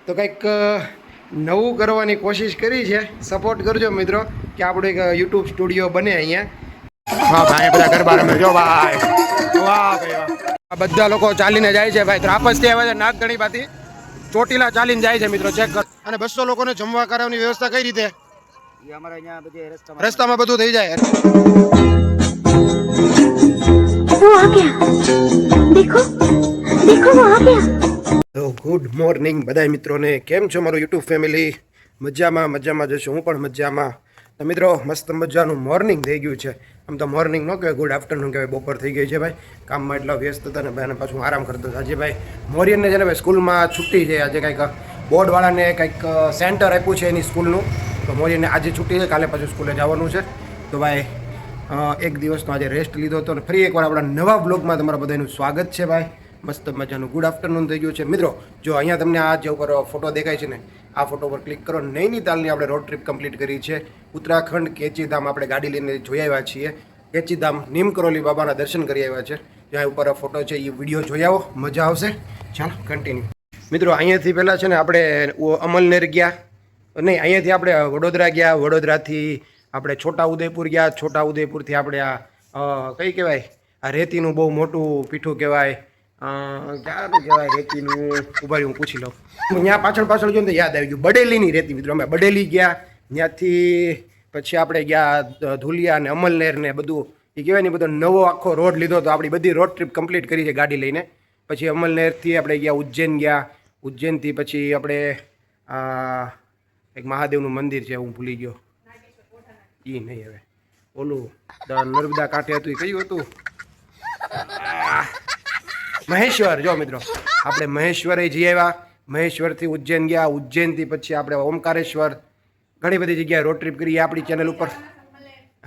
તો કંઈક નવું કરવાની કોશિશ કરી છે. સપોર્ટ કરજો મિત્રો કે આપણું એક યુટ્યુબ સ્ટુડિયો બને અહીંયા. હા ભાઈ બધા ગરબા રમે જો ભાઈ. વાહ ભાઈ વાહ. આ બધા લોકો ચાલીને જાય છે ભાઈ. ત્રાપસથી આવે છે નાગગણીમાંથી ચોટીલા ચાલીને જાય છે મિત્રો. ચેક કર. અને 200 લોકોને જમવા કરાવવાની વ્યવસ્થા કઈ રીતે? અમારે અહીંયા બધી રસ્તામાં બધું થઈ જાય. वो आ गया देखो देखो वो आ गया. તો ગુડ મોર્નિંગ બધા મિત્રોને. કેમ છો મારું યુટ્યુબ ફેમિલી? મજામાં જશો. હું પણ મજામાં. તો મિત્રો મસ્ત મજાનું મોર્નિંગ થઈ ગયું છે. આમ તો મોર્નિંગ ન કહેવાય, ગુડ આફ્ટરનૂન કહેવાય. બપોર થઈ ગઈ છે ભાઈ. કામમાં એટલા વ્યસ્ત હતા ને ભાઈ, અને પાછું આરામ કરતો હતો. આજે ભાઈ મોરિયનને છે ને ભાઈ સ્કૂલમાં છુટ્ટી છે. આજે કંઈક બોર્ડવાળાને કંઈક સેન્ટર આપ્યું છે એની સ્કૂલનું. તો મોરિયનને આજે છુટ્ટી છે, કાલે પાછું સ્કૂલે જવાનું છે. તો ભાઈ એક દિવસનો આજે રેસ્ટ લીધો હતો. અને ફરી એકવાર આપણા નવા બ્લોગમાં તમારા બધાનું સ્વાગત છે ભાઈ. મસ્ત મજાનું ગુડ આફ્ટરનૂન થઈ ગયું છે મિત્રો. જો અહીંયા તમને આ જે ઉપર ફોટો દેખાય છે ને, આ ફોટો પર ક્લિક કરો. નૈનીતાલની આપણે રોડ ટ્રીપ કમ્પ્લીટ કરી છે. ઉત્તરાખંડ કેચીધામ આપણે ગાડી લઈને જોઈ આવ્યા છીએ. કેચીધામ નીમકરોલી બાબાના દર્શન કરી આવ્યા છે. જ્યાં ઉપર ફોટો છે એ વિડીયો જોઈ આવો, મજા આવશે. ચાલો કન્ટિન્યુ. મિત્રો અહીંયાથી પહેલાં છે ને આપણે અમલનેર ગયા, નહીં અહીંયાથી આપણે વડોદરા ગયા. વડોદરાથી આપણે છોટા ઉદેપુર ગયા. છોટા ઉદેપુરથી આપણે આ કઈ કહેવાય, આ રેતીનું બહુ મોટું પીઠું કહેવાય. ક્યાંનું કહેવાય રેતીનું, ઉભા હું પૂછી લઉં. ત્યાં પાછળ જો ને યાદ આવી ગયું, બડેલીની રેતી. મિત્રો અમે બડેલી ગયા. ત્યાંથી પછી આપણે ગયા ધુલિયા ને અમલનેર ને બધું એ કહેવાય ને, બધો નવો આખો રોડ લીધો તો આપણી બધી રોડ ટ્રીપ કમ્પ્લીટ કરી છે ગાડી લઈને. પછી અમલનેરથી આપણે ગયા ઉજ્જૈન ગયા. ઉજ્જૈનથી પછી આપણે એક મહાદેવનું મંદિર છે, હું ભૂલી ગયો એ નહીં હવે, ઓલું નર્મદા કાંઠે હતું એ કયું હતું, મહેશ્વર. જો મિત્રો આપણે મહેશ્વર જઈ આવ્યા. મહેશ્વરથી ઉજ્જૈન ગયા. ઉજ્જૈનથી પછી આપણે ઓમકારેશ્વર, ઘણી બધી જગ્યાએ રોડ ટ્રીપ કરી આપણી ચેનલ ઉપર.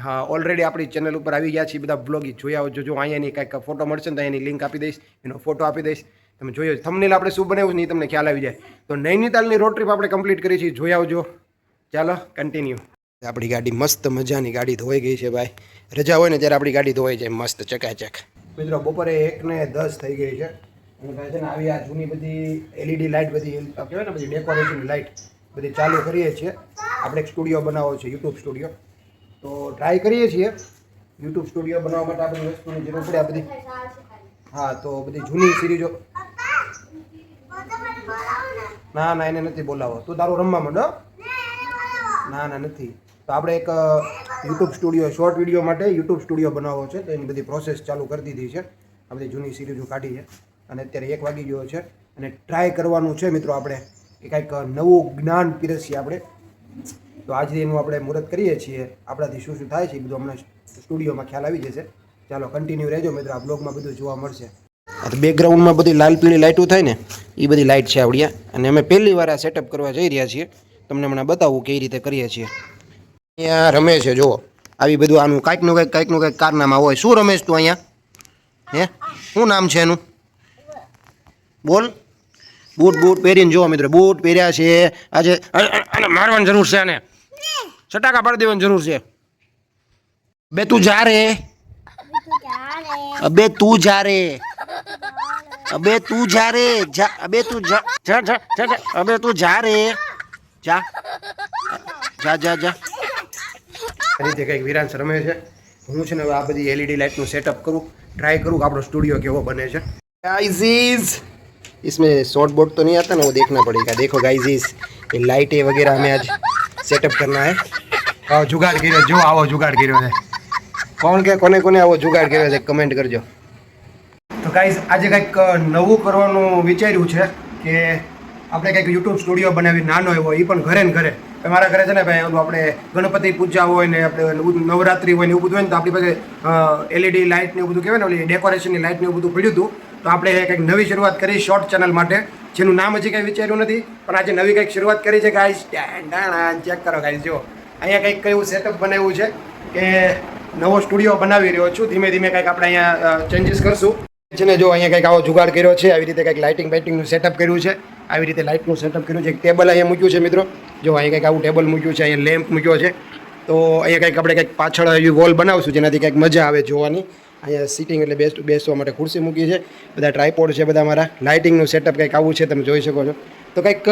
હા ઓલરેડી આપણી ચેનલ ઉપર આવી ગયા છીએ બધા બ્લોગ. જોયા આવજો. જો અહીંયાની કાંઈક ફોટો મળશે ને તો એની લિંક આપી દઈશ, એનો ફોટો આપી દઈશ. તમે જોયો થંબનેલ આપણે શું બનાવ્યું છે એ તમને ખ્યાલ આવી જાય. તો નૈનીતાલની રોડ ટ્રીપ આપણે કમ્પ્લીટ કરી છે, જોઈ આવજો. ચાલો કન્ટિન્યુ. આપણી ગાડી મસ્ત મજાની ગાડી ધોઈ ગઈ છે ભાઈ. રજા હોય ને ત્યારે આપણી ગાડી ધોવાઈ જાય મસ્ત ચકાચક. મિત્રો બપોરે 1:10 થઈ ગઈ છે. અને ભાઈ છે ને આવી આ જૂની બધી એલઈડી લાઇટ, બધી કહેવાય ને બધી ડેકોરેશન લાઇટ બધી ચાલુ કરીએ છીએ. આપણે એક સ્ટુડિયો બનાવવો છે, યુટ્યુબ સ્ટુડિયો. તો ટ્રાય કરીએ છીએ. યુટ્યુબ સ્ટુડિયો બનાવવા માટે આપણી વસ્તુની જરૂર પડે આ બધી. હા તો બધી જૂની સિરીઝો. ના એને નથી બોલાવો, તું તારું રમવા માંડો. ના નથી. તો આપણે એક યુટ્યુબ સ્ટુડિયો, શોર્ટ વિડીયો માટે યુટ્યુબ સ્ટુડિયો બનાવવો છે. તો એની બધી પ્રોસેસ ચાલુ કરી દીધી છે. આ બધી જૂની સિરીઝો કાઢી છે. અને અત્યારે 1 વાગી ગયો છે. અને ટ્રાય કરવાનું છે મિત્રો આપણે કે કંઈક નવું જ્ઞાન પીરસીએ આપણે. તો આજે એનું આપણે મુહૂર્ત કરીએ છીએ. આપણાથી શું થાય છે એ બધું હમણાં સ્ટુડિયોમાં ખ્યાલ આવી જશે. ચાલો કન્ટિન્યુ રહેજો મિત્રો, આ બ્લોગમાં બધું જોવા મળશે. બેકગ્રાઉન્ડમાં બધી લાલ પીળી લાઇટો થાય ને એ બધી લાઇટ છે આવડિયા. અને અમે પહેલી વાર આ સેટઅપ કરવા જઈ રહ્યા છીએ. તમને હમણાં બતાવું કઈ રીતે કરીએ છીએ. અહીંયા રમે છે જુઓ, આવી બધું આનું કાંઈકનું કંઈક કારનામા હોય. શું રમેશ તું અહીંયા? હે શું નામ છે એનું? બોલ. બૂટ પહેરીને જુઓ મિત્રો, બૂટ પહેર્યા છે આજે. અને મારવાની જરૂર છે, આને છટાકા પાડી દેવાની જરૂર છે. બે તું જા રે, અબે તું જા રે, અબે તું જા રે, જા અબે તું જા, અબે તું જા રે, જા રીતે કંઈક વિરાંશ રમે છે. હું છે ને આ બધી એલઈડી લાઇટનું સેટઅપ કરું, ટ્રાય કરું કે આપણો સ્ટુડિયો केવો बने છે. गाइस इसमें शॉर्ट बोर्ड तो नहीं आता ना, वो देखना पड़ेगा. देखो गाइस ये लाइटें वगैरह हमें आज सेटअप करना है. आओ जुगाड़ કર્યો જો, આવો જુગાડ કર્યો છે. કોણ કે કોને આવો જુગાડ કર્યો છે કમેન્ટ કરજો. તો ગાઈસ આજે કંઈક નવું કરવાનું વિચાર્યું છે કે આપણે કંઈક યુટ્યુબ સ્ટુડિયો બનાવી નાનો એવો, એ પણ ઘરે ને ઘરે. મારા ઘરે છે ને ભાઈ આપણે ગણપતિ પૂજા હોય ને આપણે નવરાત્રિ હોય ને એવું બધું હોય ને, તો આપણી પાસે એલઈડી લાઇટ ને એવું બધું કહેવાય ને, ઓલી ડેકોરેશનની લાઇટ ને એવું બધું પડ્યું હતું. તો આપણે કંઈક નવી શરૂઆત કરી શોર્ટ ચેનલ માટે, જેનું નામ હજી કંઈ વિચાર્યું નથી, પણ આજે નવી કંઈક શરૂઆત કરી છે ગાઈસ. ચેક કરો ગાઈસ, જો અહીંયા કંઈક એવું સેટઅપ બનાવ્યું છે કે નવો સ્ટુડિયો બનાવી રહ્યો છું. ધીમે ધીમે કંઈક આપણે અહીંયા ચેન્જીસ કરશું. છે ને જો અહીંયા કંઈક આવો જુગાડ કર્યો છે. આવી રીતે કંઈક લાઇટિંગનું સેટઅપ કર્યું છે. આવી રીતે લાઇટનું સેટઅપ કર્યું છે. એક ટેબલ અહીંયા મૂક્યું છે મિત્રો. જો અહીંયા કંઈક આવું ટેબલ મૂક્યું છે. અહીંયા લેમ્પ મૂક્યો છે. તો અહીંયા કંઈક આપણે કંઈક પાછળ એવી વોલ બનાવશું જેનાથી કંઈક મજા આવે જોવાની. અહીંયા સિટિંગ એટલે બેસવા માટે ખુરશી મૂકી છે. બધા ટ્રાયપોડ છે બધા મારા. લાઇટિંગનું સેટઅપ કંઈક આવું છે, તમે જોઈ શકો છો. તો તો કંઈક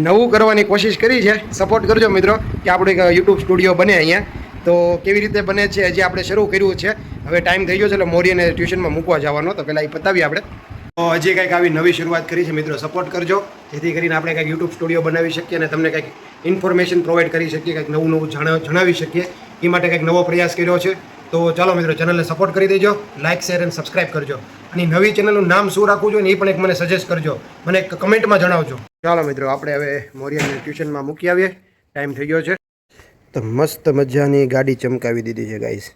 નવું કરવાની કોશિશ કરી છે. સપોર્ટ કરજો મિત્રો કે આપણું એક યુટ્યુબ સ્ટુડિયો બને અહીંયા. તો કેવી રીતે બને છે હજી આપણે શરૂ કર્યું છે. હવે ટાઈમ થઈ ગયો છે એટલે મોરીને ટ્યુશનમાં મૂકવા જવાનો, તો પહેલાં એ પતાવીએ આપણે. તો હજી કંઈક આવી નવી શરૂઆત કરી છે મિત્રો, સપોર્ટ કરજો જેથી કરીને આપણે કંઈક યુટ્યુબ સ્ટુડિયો બનાવી શકીએ અને તમને કંઈક ઇન્ફોર્મેશન પ્રોવાઈડ કરી શકીએ, કંઈક નવું જણાવી શકીએ. એ માટે કંઈક નવો પ્રયાસ કર્યો છે. તો ચાલો મિત્રો, ચેનલને સપોર્ટ કરી દેજો, લાઇક શેર અને સબસ્ક્રાઇબ કરજો. અને નવી ચેનલનું નામ શું રાખવું જોઈએ ને એ પણ એક મને સજેસ્ટ કરજો, મને એક કમેન્ટમાં જણાવજો. ચાલો મિત્રો, આપણે હવે મોરિયાને ટ્યુશનમાં મૂકી આવીએ, ટાઈમ થઈ ગયો છે. તો મસ્ત મજાની ગાડી ચમકાવી દીધી છે ગાઈસ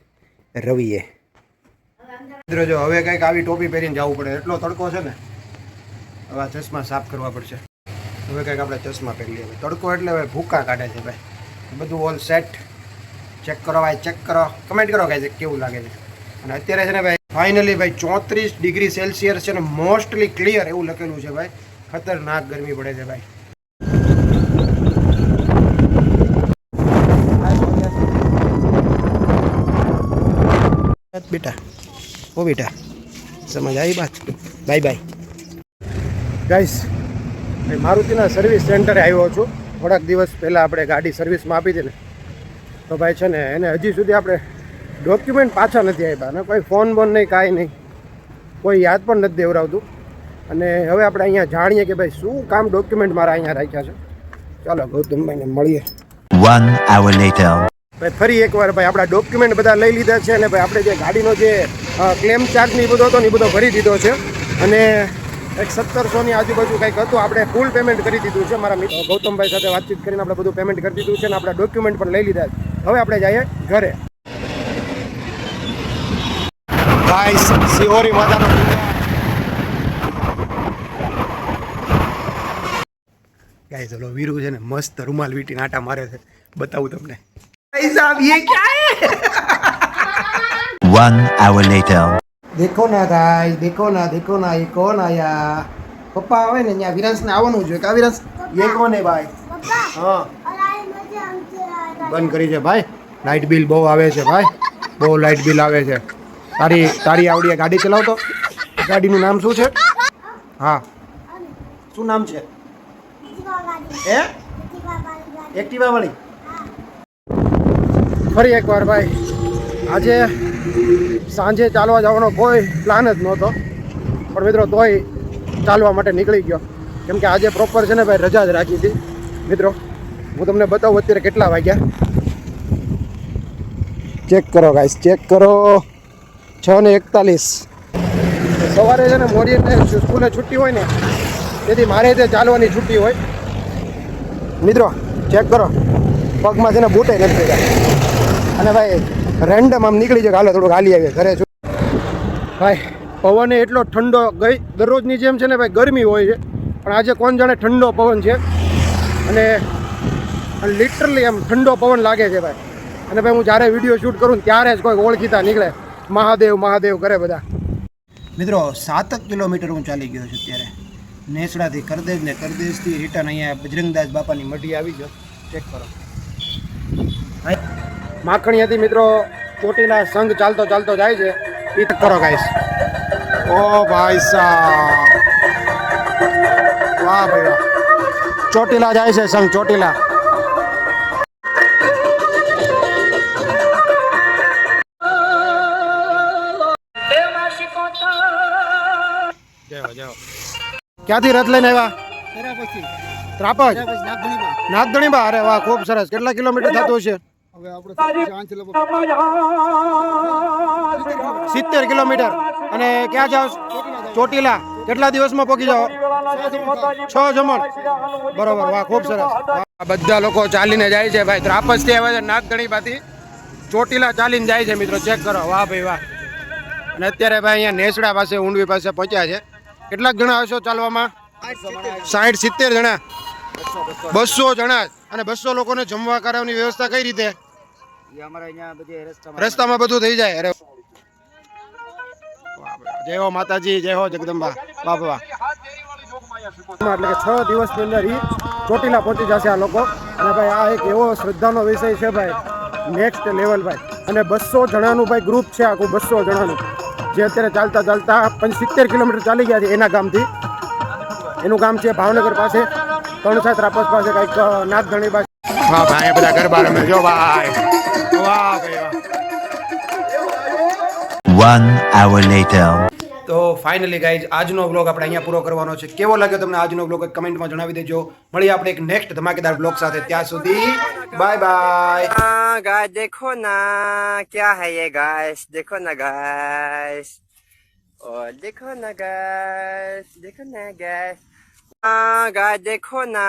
રવિએ. મિત્રો જો હવે કંઈક આવી ટોપી પહેરીને જવું પડે, એટલો તડકો છે ને. હવે આ ચશ્મા સાફ કરવા પડશે. હવે કંઈક આપણે ચશ્મા પહેરી લઈએ. તડકો એટલે હવે ભૂકા કાઢે છે ભાઈ. બધું ઓલ સેટ. ચેક કરો ભાઈ, ચેક કરો, કમેન્ટ કરો ગાઈસ કેવું લાગે છે. અને અત્યારે છે ને ભાઈ ફાઇનલી ભાઈ 34 ડિગ્રી સેલ્સિયસ છે ને મોસ્ટલી ક્લિયર એવું લખેલું છે ભાઈ. ખતરનાક ગરમી પડે છે ભાઈ. બેટા ઓ બેટા સમજ આવી બાત. Bye bye guys. ભાઈ મારુતિના સર્વિસ સેન્ટરે આવ્યો છું. થોડાક દિવસ પહેલાં આપણે ગાડી સર્વિસમાં આપી હતી ને, તો ભાઈ છે ને એને હજી સુધી આપણે ડોક્યુમેન્ટ પાછા નથી આપ્યા અને કોઈ ફોન બોન નહીં, કાંઈ નહીં, કોઈ યાદ પણ નથી દેવરાવતું. અને હવે આપણે અહીંયા જાણીએ કે ભાઈ શું કામ ડોક્યુમેન્ટ મારા અહીંયા રાખ્યા છે. ચાલો ગૌતમભાઈને મળીએ. 1 hour later. ભાઈ ફરી એકવાર ભાઈ આપણા ડોક્યુમેન્ટ બધા લઈ લીધા છે અને ભાઈ આપણે જે ગાડીનો જે ક્લેમ ચાર્જ ને એ બધો હતો ને એ બધો ભરી દીધો છે. અને એક 1700ની આજુબાજુ કંઈક હતું, આપણે ફૂલ પેમેન્ટ કરી દીધું છે. મારા મિત્ર ગૌતમભાઈ સાથે વાતચીત કરીને આપણે બધું પેમેન્ટ કરી દીધું છે અને આપણા ડોક્યુમેન્ટ પણ લઈ લીધા છે. હવે આપણે જઈએ ઘરે. ગાઈસ સિહોરી માતાનો ગાઈસ ઓલો વીરુ છે ને મસ્ત રૂમાલ વીટીને આટા મારે છે, બતાવું તમને. गाइस आप ये क्या है? 1 hour later. देखो ना गाइस, देखो ना ये कौन आया? पप्पा આવે ને અહીંયા વિરાંશને આવવાનું જોઈએ. કા વિરાંશ? ये कौन है भाई? હા બંધ કરી છે ભાઈ, લાઇટ બિલ બહુ આવે છે ભાઈ, બહુ લાઇટ બિલ આવે છે. તારી આવડી ગાડી ચલાવતો? ગાડીનું નામ શું છે? હા શું નામ છે? હે એક્ટિવા વાળી? ફરી એકવાર ભાઈ આજે સાંજે ચાલવા જવાનો કોઈ પ્લાન જ નહોતો, પણ મિત્રો તોય ચાલવા માટે નીકળી ગયો. કેમ કે આજે પ્રોપર છે ને ભાઈ રજા જ રાખી હતી. મિત્રો હું તમને બતાવું અત્યારે કેટલા વાગ્યા. ચેક કરો ગાઈસ, ચેક કરો. 6:41. સવારે છે ને મોરીને સ્કૂલે છુટ્ટી હોય ને તેથી મારે તે ચાલવાની છુટ્ટી હોય. મિત્રો ચેક કરો, પગમાં છે ને બૂટે નથી ગયા. અને ભાઈ રેન્ડમ આમ નીકળી જાય, હાલો થોડુંક હાલી આવીએ ઘરે. ભાઈ પવન એટલો ઠંડો, ગઈ દરરોજની જેમ છે ને ભાઈ ગરમી હોય છે, પણ આજે કોણ જાણે ઠંડો પવન છે. અને લિટરલી આમ ઠંડો પવન લાગે છે ભાઈ. અને ભાઈ હું જ્યારે વિડીયો શૂટ કરું ત્યારે જ કોઈ ઓળખીતા નીકળે, મહાદેવ મહાદેવ કરે બધા. મિત્રો 7 કિલોમીટર હું ચાલી ગયો છું અત્યારે નેસડાથી કરદેજ ને કરદેજથી રિટર્ન અહીંયા બજરંગદાસ બાપાની મઢી આવી ગયો. ચેક કરો માખણીયાથી મિત્રો ચોટીલા સંઘ ચાલતો ચાલતો જાય છે. એ કરો ગાઈસ. ઓ ભાઈ સાહેબ, વાહ ભાઈ વાહ. ચોટીલા જાય છે સંઘ, ચોટીલા. ક્યાંથી રથ લઈને આવ્યા? ત્રાપજ, નાગધણી બા. અરે વાહ, ખૂબ સરસ. કેટલા કિલોમીટર થતું હશે? 70 કિલોમીટર. અને ક્યાં જાઓ? ચોટીલા. કેટલા દિવસમાં પહોંચી જાઓ? 6 જમણ. બરોબર, વાહ ખૂબ સરસ. આ બધા લોકો ચાલીને જાય છે ભાઈ. ત્રાપજથી આવે છે નાગધણી બાથી ચોટીલા ચાલીને જાય છે મિત્રો. ચેક કરો, વાહ ભાઈ વાહ. અને અત્યારે ભાઈ અહીંયા નેસડા પાસે ઊંડવી પાસે પહોંચ્યા છે. કેટલાક જણા હશો ચાલવામાં? 60-70 જણા. 200 જણા. અને 200 લોકોને જમવા કરાવવાની વ્યવસ્થા કઈ રીતે? રસ્તામાં બધું થઈ જાય. અરે જય હો માતાજી, જય હો જગદંબા બાપા. એટલે કે 6 દિવસની અંદર ચોટીલા પહોંચી જશે આ લોકો. અને ભાઈ આ એક એવો શ્રદ્ધાનો વિષય છે ભાઈ, નેક્સ્ટ લેવલ ભાઈ. અને 200 જણાનું ભાઈ ગ્રુપ છે આખું, 200 જણાનું, જે અત્યારે ચાલતા 70 કિલોમીટર ચાલી ગયા છે એના ગામથી. એનું ગામ છે ભાવનગર પાસે ત્રણસા ત્રાપસ પાસે કંઈક નાથ ધણી પાસે હા ભાઈ બધા ગરબા રમે જો ભાઈ વાહ ભાઈ વાહ 1 hour later. તો ફાઇનલી ગાઈઝ આજનો વ્લોગ આપણે અહીંયા પૂરો કરવાનો છે. કેવો લાગ્યો તમને આજનો વ્લોગ કમેન્ટમાં જણાવી દેજો. મળીએ આપણે એક નેક્સ્ટ ધમાકેદાર વ્લોગ સાથે. ત્યાં સુધી બાય બાય. गाइस देखो ना क्या है ये गाइस, देखो ना गाइस, और देखो ना गाइस, देखो ना गाइस, गाइस देखो ना.